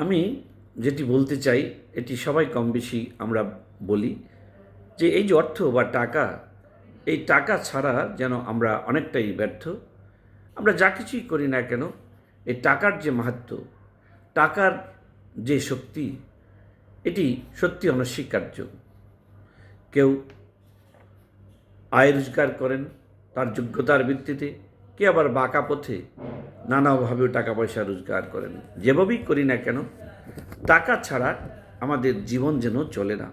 আমি যেটি বলতে চাই এটি সবাই কম বেশি আমরা বলি যে এই যে অর্থ বা টাকা, এই টাকা ছাড়া যেন আমরা অনেকটাই ব্যর্থ। আমরা যা কিছুই করি না কেন, এই টাকার যে মাহাত্ম্য, টাকার যে শক্তি, এটি সত্যি অনস্বীকার্য। কেউ আয় রোজগার করেন তার যোগ্যতার ভিত্তিতে, কে আবার বাঁকা পথে নানাভাবেও টাকা পয়সা রোজগার করেন। যেভাবেই করি না কেন, টাকা ছাড়া আমাদের জীবন যেন চলে না।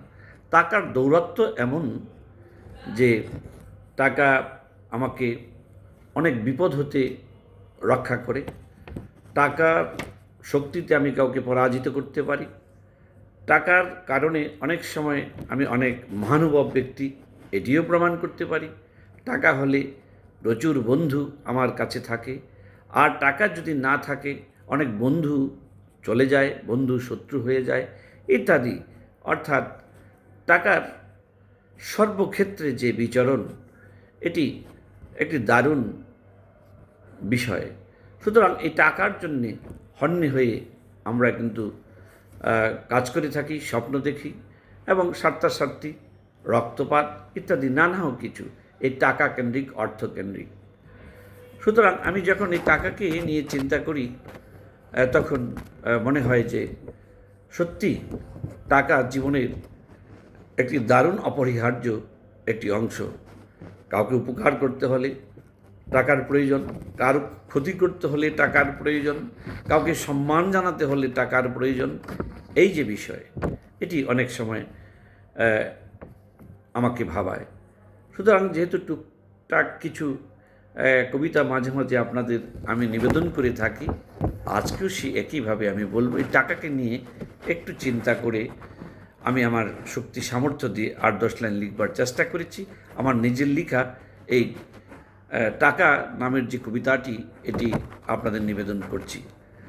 টাকার দৌরাত্ম্য এমন যে টাকা আমাকে অনেক বিপদ হতে রক্ষা করে। টাকার শক্তিতে আমি কাউকে পরাজিত করতে পারি। টাকার কারণে অনেক সময় আমি অনেক মহানুভব ব্যক্তি, এটিও প্রমাণ করতে পারি। টাকা হলে প্রচুর বন্ধু আমার কাছে থাকে, আর টাকা যদি না থাকে অনেক বন্ধু চলে যায়, বন্ধু শত্রু হয়ে যায় ইত্যাদি। অর্থাৎ টাকার সর্বক্ষেত্রে যে বিচরণ, এটি একটি দারুণ বিষয়। সুতরাং এই টাকার জন্যে হন্যে হয়ে আমরা কিন্তু কাজ করে থাকি, স্বপ্ন দেখি এবং স্বার্থাস্বার্থী, রক্তপাত ইত্যাদি নানা কিছু এই টাকা কেন্দ্রিক, অর্থ কেন্দ্রিক। সুতরাং আমি যখন এই টাকাকে নিয়ে চিন্তা করি তখন মনে হয় যে সত্যি টাকা জীবনের একটি দারুণ অপরিহার্য একটি অংশ। কাউকে উপকার করতে হলে টাকার প্রয়োজন, কারো ক্ষতি করতে হলে টাকার প্রয়োজন, কাউকে সম্মান জানাতে হলে টাকার প্রয়োজন। এই যে বিষয়, এটি অনেক সময় আমাকে ভাবায়। সুতরাং যেহেতু টুকটাক কিছু কবিতা মাঝে মাঝে আপনাদের আমি নিবেদন করে থাকি, আজকেও একইভাবে আমি বলবো এই টাকাকে নিয়ে একটু চিন্তা করে আমি আমার শক্তি সামর্থ্য দিয়ে 8-10 লাইন লিখবার চেষ্টা করেছি। আমার নিজের লেখা এই টাকা নামের যে কবিতাটি, এটি আপনাদের নিবেদন করছি।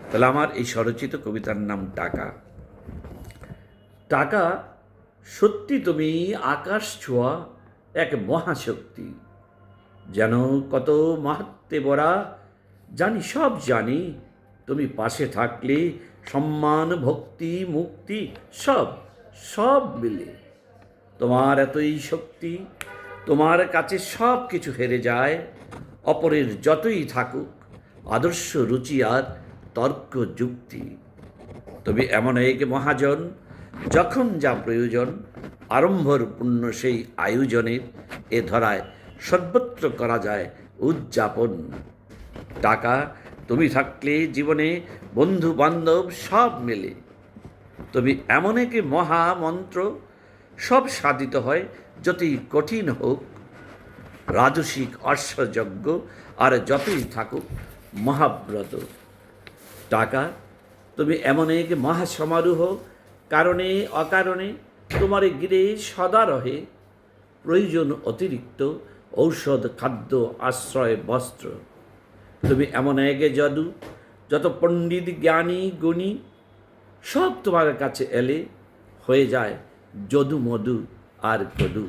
তাহলে আমার এই স্বরচিত কবিতার নাম টাকা। টাকা সত্যি তুমি আকাশ ছোঁয়া এক মহাশক্তি, যেন কত মাহাত্ম্যে ভরা, জানি সব জানি, তুমি পাশে থাকলে সম্মান, ভক্তি, মুক্তি সব সব মিলে। তোমার এতই শক্তি, তোমার কাছে সব কিছু হেরে যায়, অপরের যতই থাকুক আদর্শ, রুচি আর তর্ক যুক্তি। তবে এমন এক মহাজন, যখন যা প্রয়োজন আরম্ভর পূর্ণ সেই আয়োজনের, এ ধরায় সর্বত্র করা যায় উদযাপন। টাকা তুমি থাকলে জীবনে বন্ধু বান্ধব সব মেলে। তবে এমন এক মহামন্ত্র, সব সাধিত হয় যতই কঠিন হোক, রাজসিক অশ্বযজ্ঞ আর যতই থাকুক মহাব্রত। টাকা তুমি এমন এক মহাসমারোহ, কারণে অকারণে তোমার গিরে সদা রহে, প্রয়োজন অতিরিক্ত ঔষধ, খাদ্য, আশ্রয়, বস্ত্র। তুমি এমন এক জাদু, যত পণ্ডিত, জ্ঞানী, গুণী সব তোমার কাছে এলে হয়ে যায় যদু, মধু আর কদু।